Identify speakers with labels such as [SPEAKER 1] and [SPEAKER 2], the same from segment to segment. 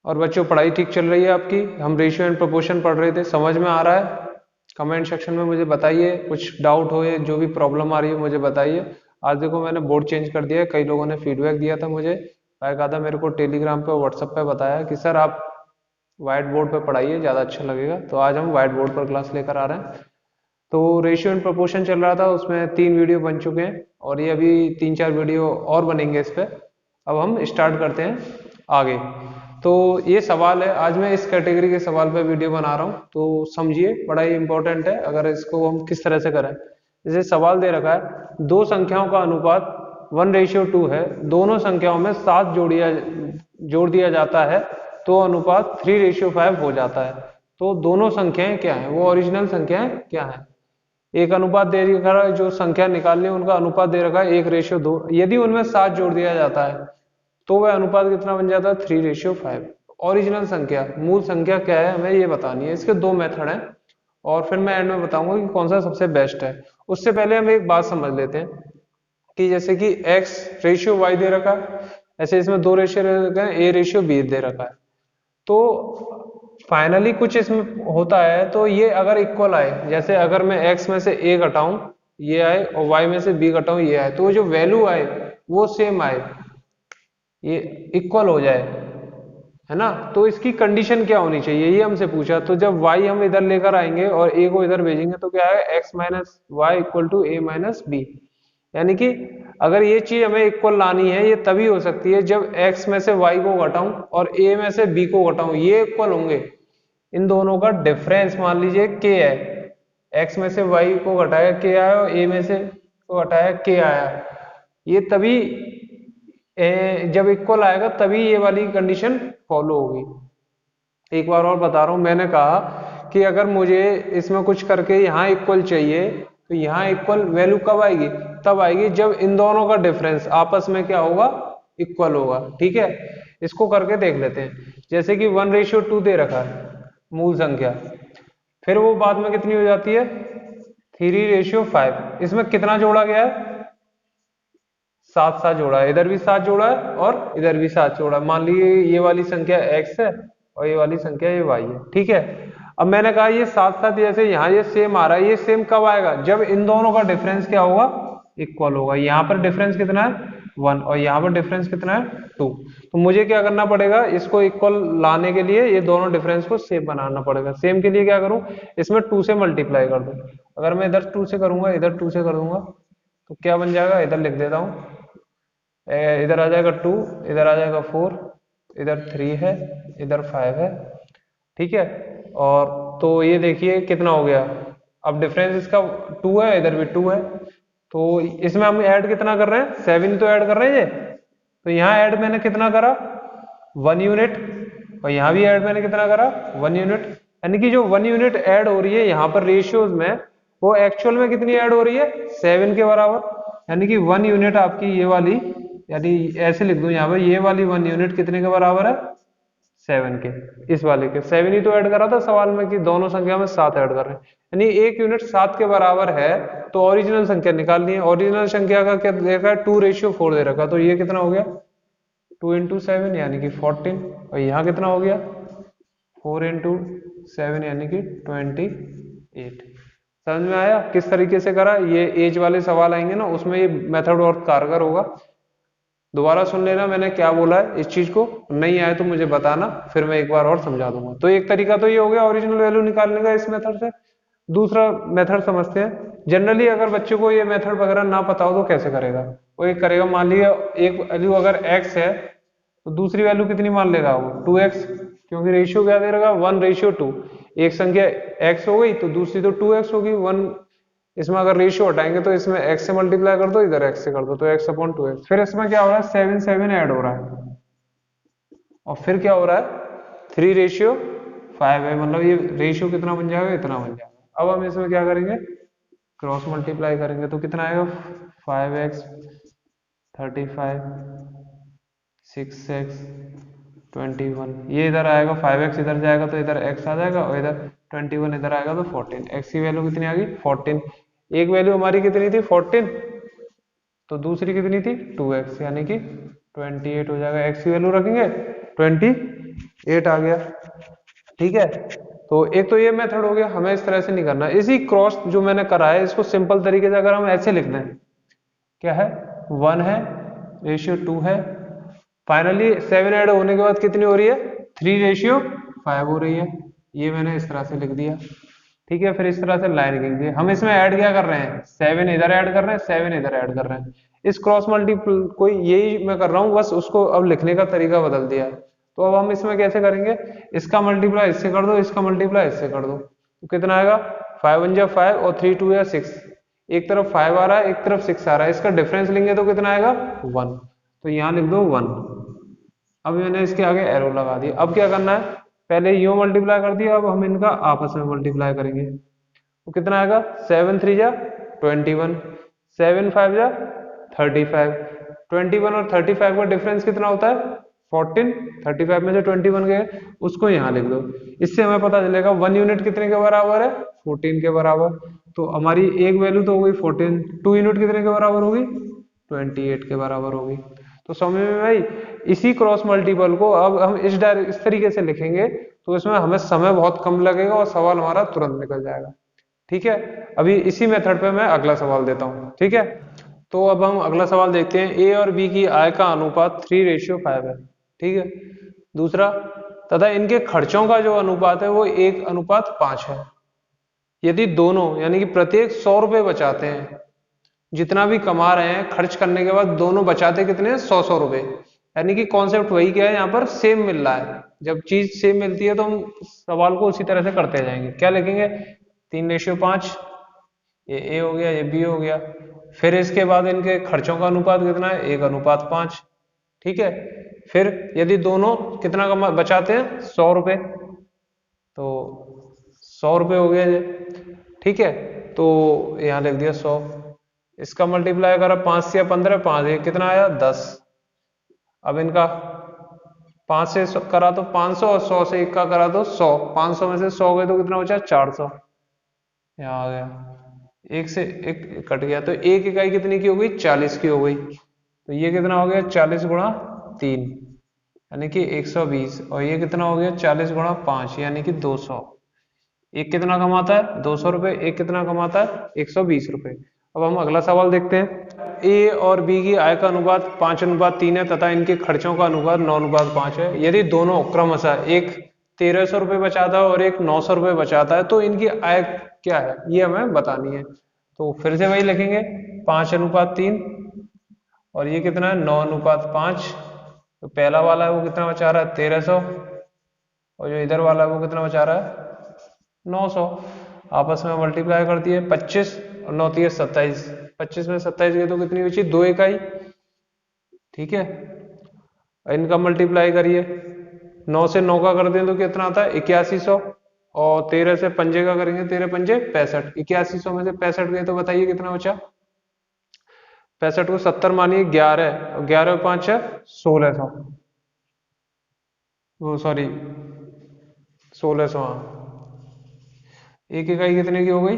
[SPEAKER 1] और बच्चों पढ़ाई ठीक चल रही है आपकी? हम रेशियो एंड प्रोपोर्शन पढ़ रहे थे, समझ में आ रहा है? कमेंट सेक्शन में मुझे बताइए, कुछ डाउट हो या जो भी प्रॉब्लम आ रही है मुझे बताइए। आज देखो मैंने बोर्ड चेंज कर दिया है, कई लोगों ने फीडबैक दिया था मुझे, बाकायदा मेरे को टेलीग्राम पे व्हाट्सएप पे बताया कि सर आप व्हाइट बोर्ड पे पढ़ाइए, ज़्यादा अच्छा लगेगा। तो आज हम व्हाइट बोर्ड पर क्लास लेकर आ रहे हैं। तो रेशियो एंड प्रोपोर्शन चल रहा था, उसमें 3 वीडियो बन चुके हैं और ये अभी 3-4 वीडियो और बनेंगे इस पे। अब हम स्टार्ट करते हैं आगे। तो ये सवाल है, आज मैं इस कैटेगरी के सवाल पे वीडियो बना रहा हूँ, तो समझिए बड़ा ही इंपॉर्टेंट है अगर इसको हम किस तरह से करें। जैसे सवाल दे रखा है, दो संख्याओं का अनुपात 1:2 है, दोनों संख्याओं में 7 जोड़ दिया जाता है तो अनुपात 3:5 हो जाता है। तो दोनों संख्याएं क्या हैं, वो ओरिजिनल संख्याएं क्या हैं? एक अनुपात दे रखा है, जो संख्या निकालनी है उनका अनुपात दे रखा है 1:2। यदि उनमें 7 जोड़ दिया जाता है तो वह अनुपात कितना बन जाता है? 3:5। ओरिजिनल संख्या, मूल संख्या क्या है, हमें ये बतानी है। इसके 2 मेथड हैं और फिर मैं एंड में बताऊंगा कि कौन सा सबसे बेस्ट है। उससे पहले हम एक बात समझ लेते हैं कि जैसे कि x/y दे रखा है, ऐसे इसमें 2 रेशियो दे रखा है, a/b दे रखा है। तो फाइनली कुछ इसमें होता है, तो ये अगर इक्वल आए, जैसे अगर मैं x में से a घटाऊं ये आए और y में से b घटाऊं ये आए, तो जो वैल्यू आए वो सेम आए, ये इक्वल हो जाए, है ना? तो इसकी कंडीशन क्या होनी चाहिए ये हमसे पूछा। तो जब y हम इधर लेकर आएंगे और a को इधर भेजेंगे तो क्या है? x minus y equal to a minus b. यानी कि अगर ये चीज हमें इक्वल लानी है, ये तभी हो सकती है जब x में से y को घटाऊं और a में से b को घटाऊं, ये इक्वल होंगे। इन दोनों का डिफरेंस मान लीजिए k है, x में से y को घटाया k आया और a में से को घटाया k आया, ये तभी जब इक्वल आएगा तभी ये वाली कंडीशन फॉलो होगी। एक बार और बता रहा हूं, मैंने कहा कि अगर मुझे इसमें कुछ करके यहाँ इक्वल चाहिए तो यहाँ इक्वल वैल्यू कब आएगी? तब आएगी जब इन दोनों का डिफरेंस आपस में क्या होगा? इक्वल होगा। ठीक है, इसको करके देख लेते हैं। जैसे कि 1:2 दे रखा है मूल संख्या, फिर वो बाद में कितनी हो जाती है? 3:5। इसमें कितना जोड़ा गया है? 7 जोड़ा है, इधर भी 7 जोड़ा है और इधर भी 7 जोड़ा है। मान लीजिए ये वाली संख्या x है और ये वाली संख्या ये y है। ठीक है, अब मैंने कहा ये 7 जैसे यहाँ ये सेम आ रहा है, ये सेम कब आएगा? जब इन दोनों का डिफरेंस क्या होगा? इक्वल होगा। यहाँ पर डिफरेंस कितना है? 1 और यहाँ पर डिफरेंस कितना है? 2। तो मुझे क्या करना पड़ेगा? इसको इक्वल लाने के लिए ये दोनों डिफरेंस को सेम बनाना पड़ेगा। सेम के लिए क्या करूं? इसमें 2 से मल्टीप्लाई कर दूं। अगर मैं इधर 2 से करूंगा, इधर 2 से कर दूंगा, तो क्या बन जाएगा? इधर लिख देता हूँ, इधर आ जाएगा 2, इधर आ जाएगा 4, इधर 3 है, इधर 5 है। ठीक है, और तो ये देखिए कितना हो गया। अब डिफरेंस इसका 2 है, इधर भी 2 है, तो इसमें हम ऐड कितना कर रहे हैं? 7 तो ऐड कर रहे हैं ये। तो यहाँ ऐड मैंने कितना करा? 1 यूनिट, और यहाँ भी ऐड मैंने कितना करा? 1 यूनिट। यानी कि जो 1 यूनिट ऐड हो रही है यहाँ पर रेशियोज में, वो एक्चुअल में कितनी ऐड हो रही है? 7 के बराबर। यानी कि 1 यूनिट आपकी ये वाली, यानी ऐसे लिख दूं यहाँ पर, ये वाली 1 यूनिट कितने के बराबर है? 7 के। इस वाले के 7 ही तो ऐड करा था सवाल में कि दोनों संख्या में 7 ऐड कर रहे हैं, यानी 1 यूनिट 7 के बराबर है। तो ओरिजिनल संख्या निकालनी है। ओरिजिनल संख्या का क्या दे रखा है? 2:4 दे रखा, तो ये कितना हो गया? 2 इंटू 7 यानी कि 14। और यहाँ कितना हो गया? 4 इंटू 7 यानी कि 28। समझ में आया किस तरीके से करा? ये एज वाले सवाल आएंगे ना, उसमें ये मेथड और कारगर होगा। दोबारा सुन लेना मैंने क्या बोला है, इस चीज को नहीं आए तो मुझे बताना, फिर मैं एक बार और समझा दूंगा। तो एक तरीका तो ये हो गया ओरिजिनल वैल्यू निकालने का इस मेथड से। दूसरा मेथड समझते हैं। जनरली अगर बच्चे को ये मेथड वगैरह ना पता हो तो कैसे करेगा? वो एक करेगा, मान लिया एक वैल्यू अगर x है तो दूसरी वैल्यू कितनी मान लेगा वो? 2x, क्योंकि रेशियो क्या दे रहेगा? 1:2। एक संख्या x हो गई तो दूसरी तो 2x होगी। 1 इसमें अगर रेशियो हटाएंगे तो इसमें x से मल्टीप्लाई कर दो, इधर x से कर दो, तो x/2x। फिर इसमें क्या हो रहा है? 7 ऐड हो रहा है, और फिर क्या हो रहा है? 3:5 है, मतलब ये रेशियो कितना बन जाएगा? इतना बन जाएगा। अब हम इसमें क्या करेंगे? क्रॉस मल्टीप्लाई करेंगे तो कितना आएगा? 5x 35 6x 21। ये इधर आएगा, 5x इधर जाएगा तो इधर x आ जाएगा, और इधर 21 इधर आएगा तो 14। x की वैल्यू कितनी आ गई? 14। एक वैल्यू हमारी कितनी थी? 14, तो दूसरी कितनी थी? 2x, यानी कि 28 हो जाएगा। x की वैल्यू रखेंगे 28, 8 आ गया। ठीक है, तो एक तो ये मेथड हो गया, हमें इस तरह से नहीं करना। इसी क्रॉस जो मैंने करा है इसको सिंपल तरीके से अगर हम ऐसे लिख दें, क्या है, 1 है, रेशियो 2 है, फाइनली 7 ऐड होने के बाद कितनी हो रही है, 3:5 हो रही है। ये मैंने इस तरह से लिख दिया। ठीक है, फिर इस तरह से लाइन खींच दी। हम इसमें ऐड क्या कर रहे हैं, 7 इधर ऐड कर रहे हैं, 7 इधर ऐड कर रहे हैं। इस क्रॉस मल्टीपल कोई यही मैं कर रहा हूँ, बस उसको अब लिखने का तरीका बदल दिया है। तो अब हम इसमें कैसे करेंगे, इसका मल्टीप्लाई इससे कर दो, इसका मल्टीप्लाई इससे कर दो, तो कितना आएगा, 5 1 जा 5 और 3 2 या 6। एक तरफ 5 आ रहा है, एक तरफ 6 आ रहा है, इसका डिफरेंस लेंगे तो कितना आएगा, 1। तो यहाँ लिख दो 1। अब मैंने इसके आगे एरो लगा दिया। अब क्या करना है, पहले यूं मल्टीप्लाई कर दिया, अब हम इनका आपस में मल्टीप्लाई करेंगे। तो कितना आएगा, 7 3 जा 21, 7 5 जा 35। 21 और 35 का डिफरेंस कितना होता है, 14। 35 में से 21 गए, उसको यहाँ लिख दो। इससे हमें पता चलेगा 1 यूनिट कितने के बराबर है, 14 के बराबर। तो हमारी एक वैल्यू तो हो गई 14, 2 यूनिट कितने के बराबर होगी, 28 के बराबर होगी। तो समझ में भाई, इसी क्रॉस मल्टीपल को अब हम इस तरीके से लिखेंगे तो इसमें हमें समय बहुत कम लगेगा और सवाल हमारा तुरंत निकल जाएगा। ठीक है, अभी इसी मेथड पे मैं अगला सवाल देता हूं। ठीक है, तो अब हम अगला सवाल देखते हैं। ए और बी की आय का अनुपात 3:5 है। ठीक है, दूसरा, तथा इनके खर्चों का जो अनुपात है वो 1:5 है। यदि दोनों यानी कि प्रत्येक 100 रुपए बचाते हैं, जितना भी कमा रहे हैं खर्च करने के बाद दोनों बचाते कितने हैं, 100 रुपए। यानी कि कॉन्सेप्ट वही क्या है, यहाँ पर सेम मिल रहा है। जब चीज सेम मिलती है तो हम सवाल को उसी तरह से करते जाएंगे। क्या लिखेंगे, 3:5, ये ए हो गया, ये बी हो गया। फिर इसके बाद इनके खर्चों का अनुपात कितना है, 1:5। ठीक है, फिर यदि दोनों कितना कमा बचाते हैं, 100 रुपए, तो 100 रुपए हो गया ये। ठीक है, तो यहाँ लिख दिया 100। इसका मल्टीप्लाई करा 5 से 15, 5 ये कितना आया, 10। अब इनका 5 से करा तो 500 और 100 से 1 का करा तो 100। 500 में से 100 गए तो कितना बचा, 400। यहाँ आ गया, एक से एक कट गया, तो एक इकाई कितनी की हो गई, 40 की हो गई। तो ये कितना हो गया, 40 गुणा 3 यानी कि 120। और ये कितना हो गया, 40 गुणा 5 यानी कि 200। एक कितना कमाता है, 200 रुपए, एक कितना कमाता है, 120 रुपए। अब हम अगला सवाल देखते हैं। ए और बी की आय का अनुपात 5:3 है तथा इनके खर्चों का अनुपात 9:5 है। यदि दोनों क्रमशः एक 1300 रुपये बचाता है और एक 900 रुपये बचाता है तो इनकी आय क्या है, ये हमें बतानी है। तो फिर से वही लिखेंगे, 5:3 और ये कितना है, 9:5। तो पहला वाला है वो कितना बचा रहा है, 1300, और जो इधर वाला है वो कितना बचा रहा है, 900। आपस में मल्टीप्लाई कर दिए, 25 और 9 3 27। 25 में 27 गए तो कितनी बची, 2 इकाई। ठीक है, इनका मल्टीप्लाई करिए, 9 से 9 का कर दें तो कितना आता है, 8100। और 13 से पंजे का करेंगे, 13 पंजे 65। 8100 में से 65 गए तो बताइए कितना बचा। 65 को 70 मानिए, 11 और 11 और 5 है 1600। वो सॉरी 1600, हाँ। एक इकाई कितने की हो गई,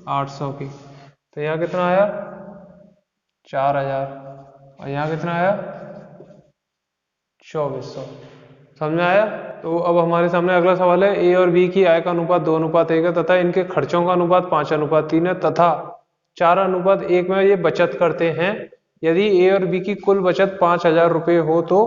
[SPEAKER 1] 800 की। तो यहाँ कितना आया, 4000। और यहाँ कितना आया, 2400। समझ में आया। तो अब हमारे सामने अगला सवाल है। ए और बी की आय का अनुपात 2:1 है तथा इनके खर्चों का अनुपात 5:3 है तथा 4:1 में ये बचत करते हैं। यदि ए और बी की कुल बचत 5000 रुपये हो तो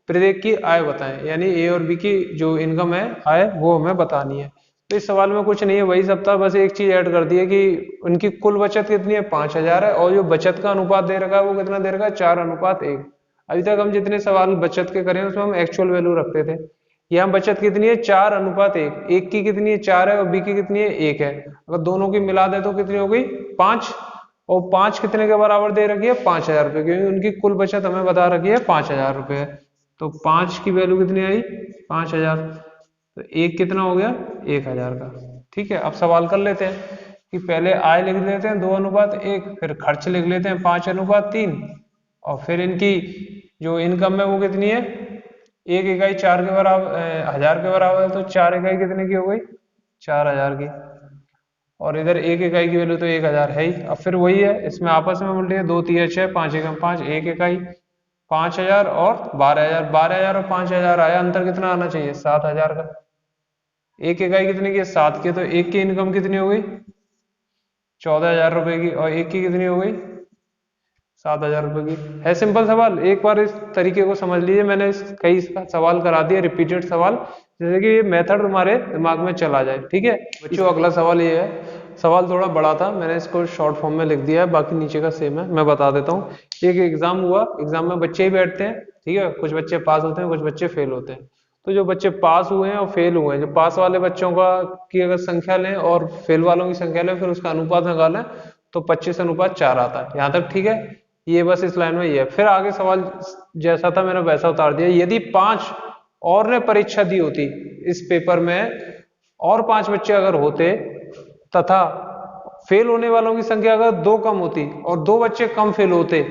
[SPEAKER 1] प्रत्येक की आय बताएं। यानी ए और बी की जो इनकम है, आय, वो हमें बतानी है। तो इस सवाल में कुछ नहीं है, वही सब था, बस एक चीज ऐड कर दी है कि उनकी कुल बचत कितनी है, 5000 है, और जो बचत का अनुपात दे रखा है वो कितना दे रखा है, 4:1। अभी तक हम जितने सवाल बचत के करें उसमें हम एक्चुअल वैल्यू रखते थे। यहाँ बचत कितनी है, 4:1। एक की कितनी है, 4 है, और बी की कितनी है, 1 है। अगर दोनों की मिला दे तो कितनी हो गई, 5। और 5 कितने के बराबर दे रखी है, 5000 रुपये, क्योंकि उनकी कुल बचत हमें बता रखी है 5000 रुपये है। तो 5 की वैल्यू कितनी आई, 5000। तो एक कितना हो गया, 1000 का। ठीक है, अब सवाल कर लेते हैं कि पहले आय लिख लेते हैं 2:1, फिर खर्च लिख लेते हैं 5:3, और फिर इनकी जो इनकम है वो कितनी है, एक इकाई 4 के बराबर, 1000 के बराबर है। तो 4 इकाई कितने की हो गई, 4000 की। और इधर एक इकाई की वैल्यू तो 1000 है ही। अब फिर वही है, इसमें आपस में उल्टे 2 3 6, 5 एकम 5, एक इकाई। 5,000 और 12,000, 12,000 और 5,000 आया, अंतर कितना आना चाहिए? 7,000 का। एक इकाई कितने की है? 7 की, तो एक की इनकम कितनी हो गई? 14,000 रुपए की, और एक की कितनी हो गई? 7,000 रुपए की। है सिंपल सवाल, एक बार इस तरीके को समझ लीजिए। मैंने कई सवाल करा दिए, रिपीटेड सवाल, जैसे कि ये मेथड तुम्हारे दिमाग में चला जाए। ठीक है बच्चों, अगला सवाल ये है, सवाल थोड़ा बड़ा था, मैंने इसको शॉर्ट फॉर्म में लिख दिया है, बाकी नीचे का सेम है, मैं बता देता हूँ। एक एग्जाम हुआ, एग्जाम में बच्चे ही बैठते हैं, ठीक है, कुछ बच्चे पास होते हैं, कुछ बच्चे फेल होते हैं। तो जो बच्चे पास हुए हैं और फेल हुए हैं, जो पास वाले बच्चों का की अगर संख्या लें और फेल वालों की संख्या लें, फिर उसका अनुपात निकालें, तो 25:4 आता है। यहाँ तक ठीक है, ये बस इस लाइन में ये है। फिर आगे सवाल जैसा था मैंने वैसा उतार दिया, यदि 5 और ने परीक्षा दी होती इस पेपर में, और 5 बच्चे अगर होते, तथा फेल होने वालों की संख्या अगर 2 कम होती और 2 बच्चे कम फेल होते,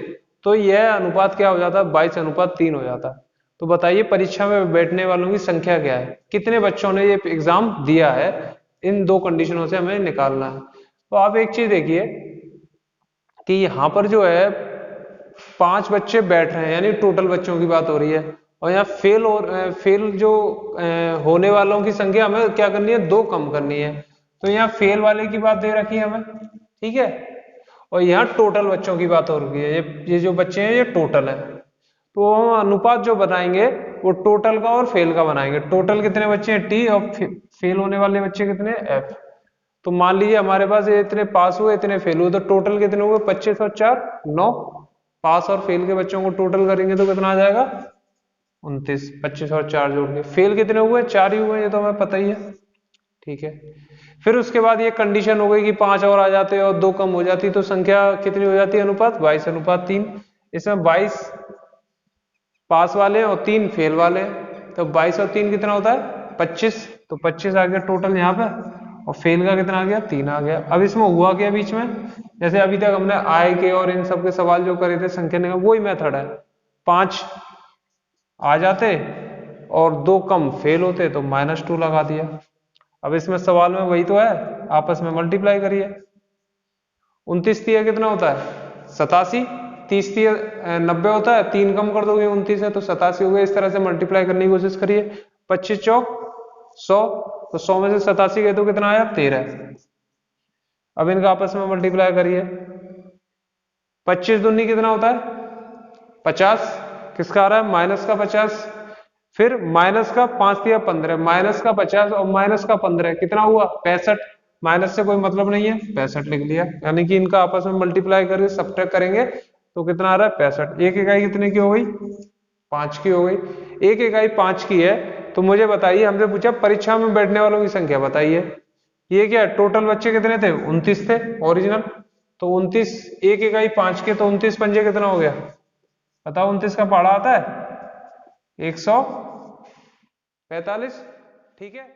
[SPEAKER 1] तो यह अनुपात क्या हो जाता? 22:3 हो जाता। तो बताइए परीक्षा में बैठने वालों की संख्या क्या है, कितने बच्चों ने ये एग्जाम दिया है, इन दो कंडीशनों से हमें निकालना है। तो आप एक चीज देखिए कि यहां पर जो है 5 बच्चे बैठ रहे हैं, यानी टोटल बच्चों की बात हो रही है, और यहाँ फेल जो होने वालों की संख्या हमें क्या करनी है? 2 कम करनी है। तो यहाँ फेल वाले की बात दे रखी है हमें, ठीक है, और यहाँ टोटल बच्चों की बात हो रही है, ये जो बच्चे हैं ये टोटल है। तो हम अनुपात जो बनाएंगे वो टोटल का और फेल का बनाएंगे। टोटल कितने बच्चे हैं? टी, और फेल होने वाले बच्चे कितने? एफ। तो मान लीजिए हमारे पास ये इतने पास हुए, इतने फेल हुए, तो टोटल कितने हुए? 25 और 4 9। पास और फेल के बच्चों को टोटल करेंगे तो कितना आ जाएगा? 29। 25 और 4 जोड़ के फेल कितने हुए? 4 ही हुए, ये तो हमें पता ही है, ठीक है। फिर उसके बाद ये कंडीशन हो गई कि 5 और आ जाते और 2 कम हो जाती, तो संख्या कितनी हो जाती है? अनुपात 22:3। इसमें 22 पास वाले और 3 फेल वाले, तो 22 और 3 कितना होता है? 25। तो 25 आ गया टोटल यहाँ पे, और फेल का कितना आ गया? 3 आ गया। अब इसमें हुआ क्या बीच में? जैसे अभी तक हमने आय के और इन सब के सवाल जो करे थे संख्या निगम, वही मेथड है। 5 आ जाते और 2 कम फेल होते तो -2 लगा दिया। अब इसमें सवाल में वही तो है, आपस में मल्टीप्लाई करिए। 29 तिया कितना होता है? 87। 30 तिया 90 होता है, 3 कम कर दोगे 29 है तो 87 हो गया। इस तरह से मल्टीप्लाई करने की कोशिश करिए। 25 चौक 100, तो 100 में से 87 गए तो कितना आया? 13। अब इनका आपस में मल्टीप्लाई करिए। 25 दूनी कितना होता है? 50। किसका आ रहा है? माइनस का 50। फिर माइनस का 5 तिया 15, माइनस का 50 और माइनस का 15 कितना हुआ? 65। माइनस से कोई मतलब नहीं है, 65 लिख लिया। यानी कि इनका आपस में मल्टीप्लाई करके सब्ट्रैक्ट करेंगे तो कितना आ रहा है? 65। एक इकाई कितने की हो गई? 5 की हो गई। एक इकाई 5 की है, तो मुझे बताइए, हमसे पूछा परीक्षा में बैठने वालों की संख्या बताइए। ये क्या है? टोटल बच्चे कितने थे? 29 थे ओरिजिनल। तो 29, एक इकाई 5 के, तो 29 पंजे कितना हो गया? बताओ, 29 का पहाड़ा आता है 145, ठीक है।